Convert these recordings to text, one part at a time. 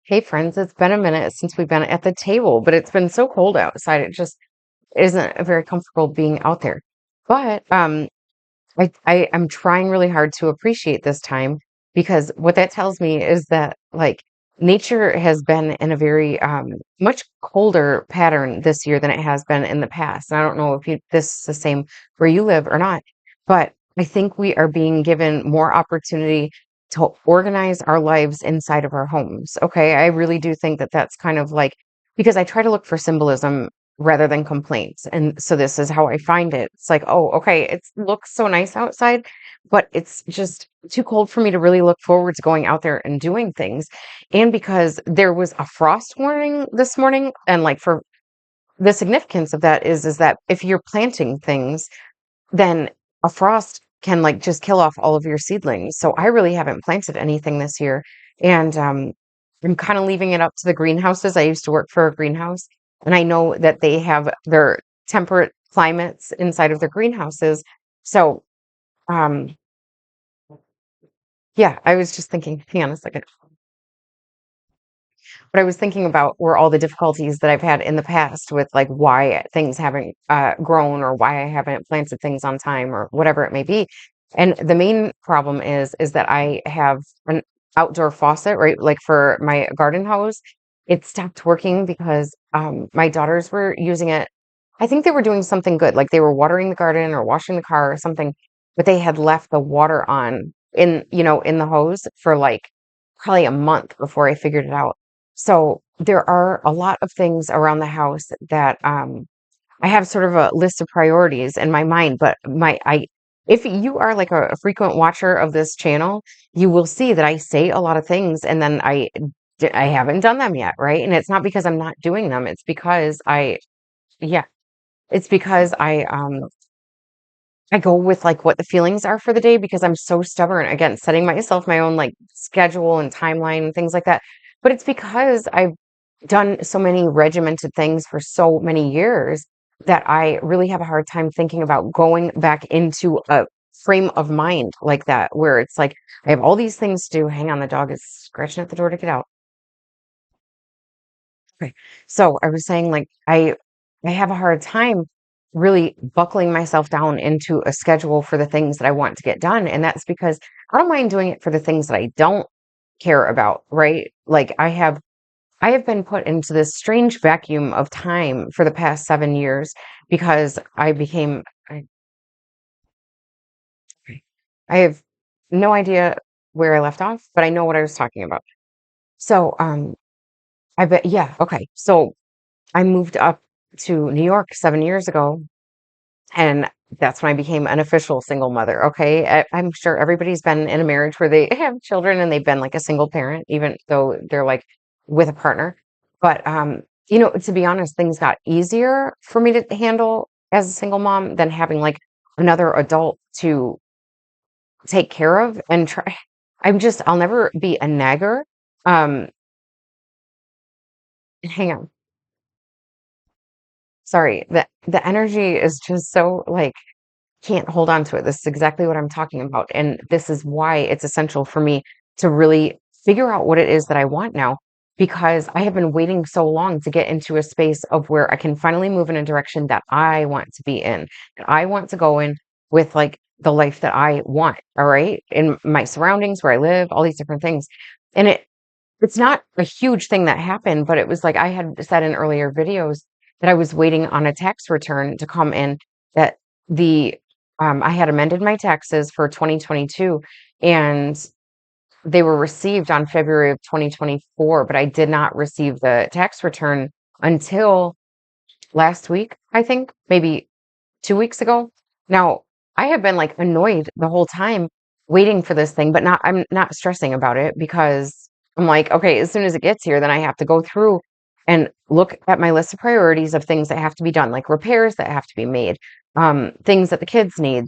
Hey friends, it's been a minute since we've been at the table, but it's been so cold outside. It just isn't very comfortable being out there. But I am trying really hard to appreciate this time because what that tells me is that like nature has been in a very much colder pattern this year than it has been in the past. And I don't know if this is the same where you live or not, but I think we are being given more opportunity to organize our lives inside of our homes. Okay, I really do think that that's kind of like because I try to look for symbolism rather than complaints. And so this is how I find it. It's like, oh, okay, it looks so nice outside, but it's just too cold for me to really look forward to going out there and doing things. And because there was a frost warning this morning, and like for the significance of that is that if you're planting things, then a frost can like just kill off all of your seedlings. So I really haven't planted anything this year. And I'm kind of leaving it up to the greenhouses. I used to work for a greenhouse, and I know that they have their temperate climates inside of their greenhouses. So, um, yeah, I was just thinking, hang on a second. But I was thinking about were all the difficulties that I've had in the past with like why things haven't grown or why I haven't planted things on time or whatever it may be. And the main problem is that I have an outdoor faucet, right? Like for my garden hose, it stopped working because my daughters were using it. I think they were doing something good, like they were watering the garden or washing the car or something, but they had left the water on in the hose for like probably a month before I figured it out. So there are a lot of things around the house that I have sort of a list of priorities in my mind, but my I if you are like a frequent watcher of this channel, you will see that I say a lot of things and then I haven't done them yet, right? And it's not because I'm not doing them. It's because yeah, it's because I go with like what the feelings are for the day because I'm so stubborn against setting myself my own like schedule and timeline and things like that. But it's because I've done so many regimented things for so many years that I really have a hard time thinking about going back into a frame of mind like that, where it's like I have all these things to do. Hang on, the dog is scratching at the door to get out. Okay. So I was saying like I have a hard time really buckling myself down into a schedule for the things that I want to get done. And that's because I don't mind doing it for the things that I don't care about, right? Like I have been put into this strange vacuum of time for the past 7 years because I have no idea where I left off, but I know what I was talking about. So I bet yeah, okay. So I moved up to New York 7 years ago, and that's when I became an official single mother. Okay. I'm sure everybody's been in a marriage where they have children and they've been like a single parent, even though they're like with a partner. But, to be honest, things got easier for me to handle as a single mom than having like another adult to take care of and try. I'll never be a nagger. Um, hang on. Sorry. The energy is just so like, can't hold on to it. This is exactly what I'm talking about. And this is why it's essential for me to really figure out what it is that I want now, because I have been waiting so long to get into a space of where I can finally move in a direction that I want to be in, that I want to go in with like the life that I want. All right. In my surroundings, where I live, all these different things. And it's not a huge thing that happened, but it was like I had said in earlier videos that I was waiting on a tax return to come in that the I had amended my taxes for 2022 and they were received on February of 2024, but I did not receive the tax return until last week, I think, maybe 2 weeks ago. Now, I have been like annoyed the whole time waiting for this thing, but I'm not stressing about it because I'm like, okay, as soon as it gets here, then I have to go through and look at my list of priorities of things that have to be done, like repairs that have to be made, things that the kids need,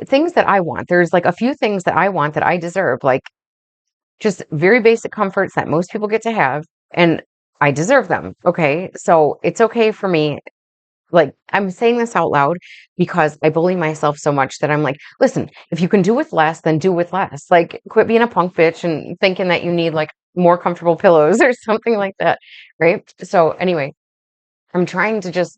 things that I want. There's like a few things that I want that I deserve, like just very basic comforts that most people get to have, and I deserve them. Okay. So it's okay for me, like, I'm saying this out loud because I bully myself so much that I'm like, listen, if you can do with less, then do with less. Like, quit being a punk bitch and thinking that you need like more comfortable pillows or something like that, right? So anyway, I'm trying to just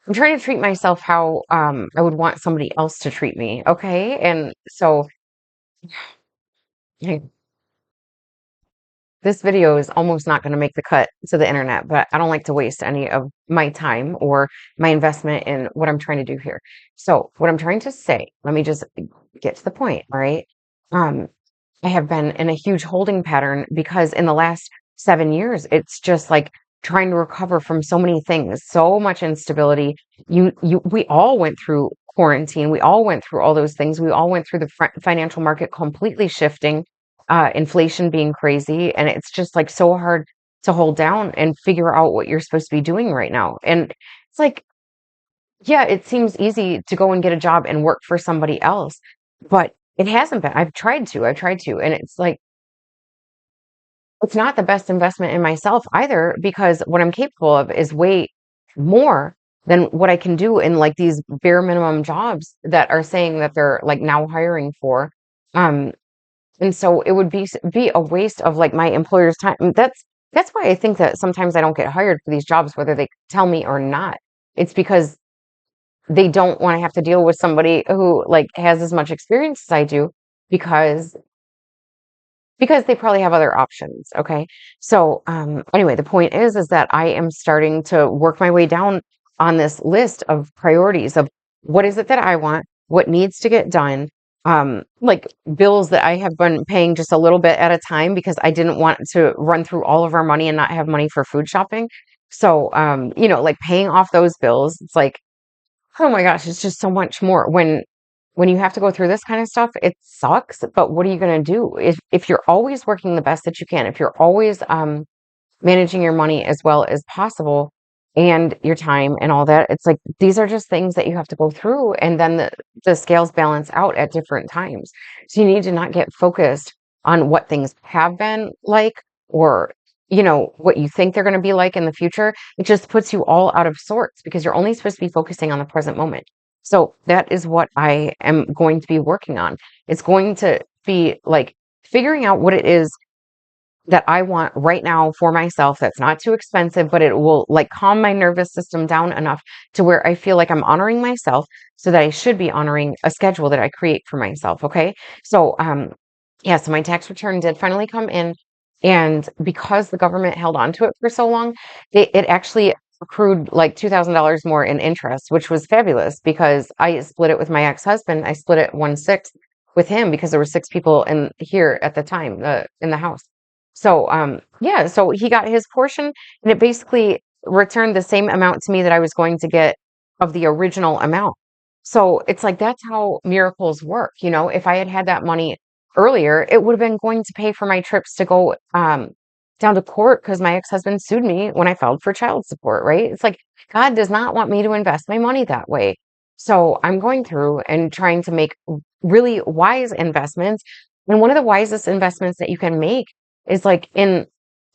I'm trying to treat myself how I would want somebody else to treat me, okay? And so this video is almost not going to make the cut to the internet, but I don't like to waste any of my time or my investment in what I'm trying to do here. So, what I'm trying to say, let me just get to the point, all right? Um, I have been in a huge holding pattern because in the last 7 years, it's just like trying to recover from so many things, so much instability. We all went through quarantine. We all went through all those things. We all went through the financial market completely shifting, inflation being crazy, and it's just like so hard to hold down and figure out what you're supposed to be doing right now. And it's like, yeah, it seems easy to go and get a job and work for somebody else, but it hasn't been. I've tried to, and it's like, it's not the best investment in myself either because what I'm capable of is way more than what I can do in like these bare minimum jobs that are saying that they're like now hiring for. Um, and so it would be a waste of like my employer's time. And that's why I think that sometimes I don't get hired for these jobs, whether they tell me or not. It's because they don't want to have to deal with somebody who like has as much experience as I do because they probably have other options. Okay. So, anyway, the point is that I am starting to work my way down on this list of priorities of what is it that I want, what needs to get done, like bills that I have been paying just a little bit at a time because I didn't want to run through all of our money and not have money for food shopping. So, like paying off those bills, it's like, oh my gosh, it's just so much more. When you have to go through this kind of stuff, it sucks, but what are you going to do? If you're always working the best that you can, if you're always managing your money as well as possible and your time and all that, it's like these are just things that you have to go through and then the scales balance out at different times. So you need to not get focused on what things have been like or what you think they're going to be like in the future. It just puts you all out of sorts because you're only supposed to be focusing on the present moment. So that is what I am going to be working on. It's going to be like figuring out what it is that I want right now for myself that's not too expensive, but it will like calm my nervous system down enough to where I feel like I'm honoring myself so that I should be honoring a schedule that I create for myself. Okay. So, yeah, so my tax return did finally come in. And because the government held on to it for so long, it actually accrued like $2,000 more in interest, which was fabulous because I split it with my ex-husband. I split it 1/6 with him because there were 6 people in here at the time, in the house. So, yeah, so he got his portion and it basically returned the same amount to me that I was going to get of the original amount. So it's like that's how miracles work. If I had had that money earlier, it would have been going to pay for my trips to go down to court because my ex-husband sued me when I filed for child support, right? It's like God does not want me to invest my money that way. So I'm going through and trying to make really wise investments. And one of the wisest investments that you can make is like in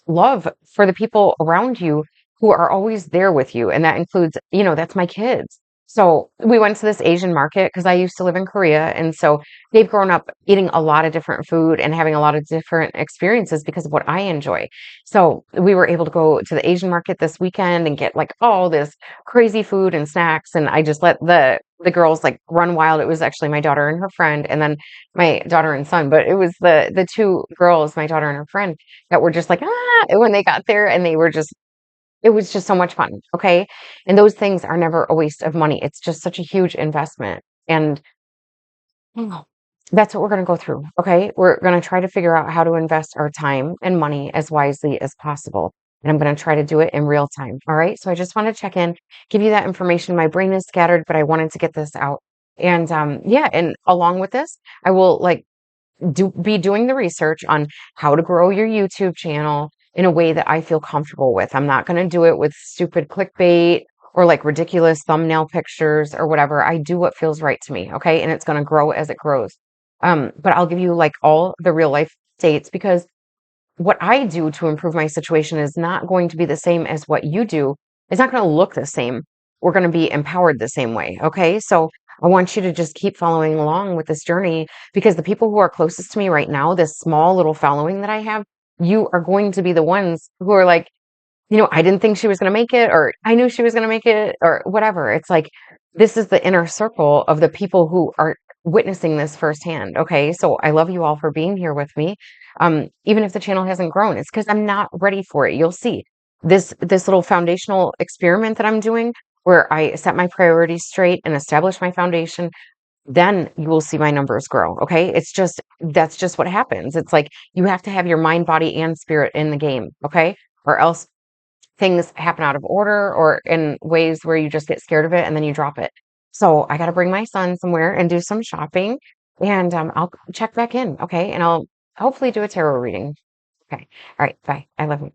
love for the people around you who are always there with you. And that includes, that's my kids. So we went to this Asian market because I used to live in Korea. And so they've grown up eating a lot of different food and having a lot of different experiences because of what I enjoy. So we were able to go to the Asian market this weekend and get like all this crazy food and snacks. And I just let the girls like run wild. It was actually my daughter and her friend, and then my daughter and son, but it was the two girls, my daughter and her friend, that were just like, when they got there and it was just so much fun. Okay. And those things are never a waste of money. It's just such a huge investment. And oh, that's what we're going to go through. Okay. We're going to try to figure out how to invest our time and money as wisely as possible. And I'm going to try to do it in real time. All right. So I just want to check in, give you that information. My brain is scattered, but I wanted to get this out. And yeah, and along with this, I will like be doing the research on how to grow your YouTube channel in a way that I feel comfortable with. I'm not going to do it with stupid clickbait or like ridiculous thumbnail pictures or whatever. I do what feels right to me, okay? And it's going to grow as it grows. But I'll give you like all the real life dates because what I do to improve my situation is not going to be the same as what you do. It's not going to look the same. We're going to be empowered the same way, okay? So I want you to just keep following along with this journey because the people who are closest to me right now, this small little following that I have, you are going to be the ones who are like, I didn't think she was going to make it, or I knew she was going to make it, or whatever. It's like, this is the inner circle of the people who are witnessing this firsthand. Okay. So I love you all for being here with me. Even if the channel hasn't grown, it's because I'm not ready for it. You'll see this little foundational experiment that I'm doing where I set my priorities straight and establish my foundation, then you will see my numbers grow. Okay. That's just what happens. It's like you have to have your mind, body, and spirit in the game. Okay. Or else things happen out of order or in ways where you just get scared of it and then you drop it. So I got to bring my son somewhere and do some shopping and I'll check back in. Okay. And I'll hopefully do a tarot reading. Okay. All right. Bye. I love you.